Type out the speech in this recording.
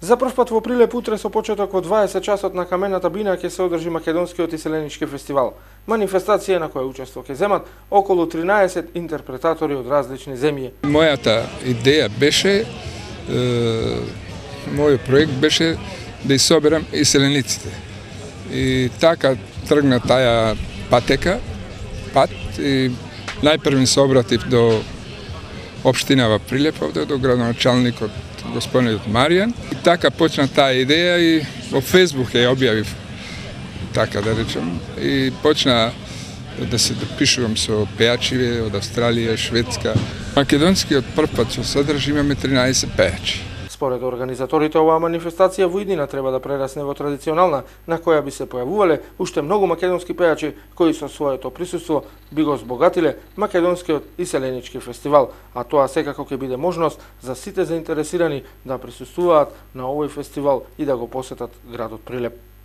За прв пат во Прилеп утре со почеток од 20 часот на камената бина ќе се одржи македонскиот иселенички фестивал. Манифестација на која учество ќе земат околу 13 интерпретатори од различни земји. Мојата идеја беше, мојот проект беше да ги соберам иселениците. И така тргна таја пат и најпрв се обратив до општинава Прилеп, до градоначалникот господинот Маријан. И така почна таа идеја и во Фејсбук ја објавив, така да речем, и почна да се допишувам со пејачи од Австралија, Шведска. Македонскиот прв пат што содржи имаме 13 пејачи. Според организаторите, оваа манифестација во иднина треба да прерасне во традиционална, на која би се појавувале уште многу македонски пејачи кои со своето присуство би го збогатиле македонскиот иселенички фестивал, а тоа секако ќе биде можност за сите заинтересирани да присуствуваат на овој фестивал и да го посетат градот Прилеп.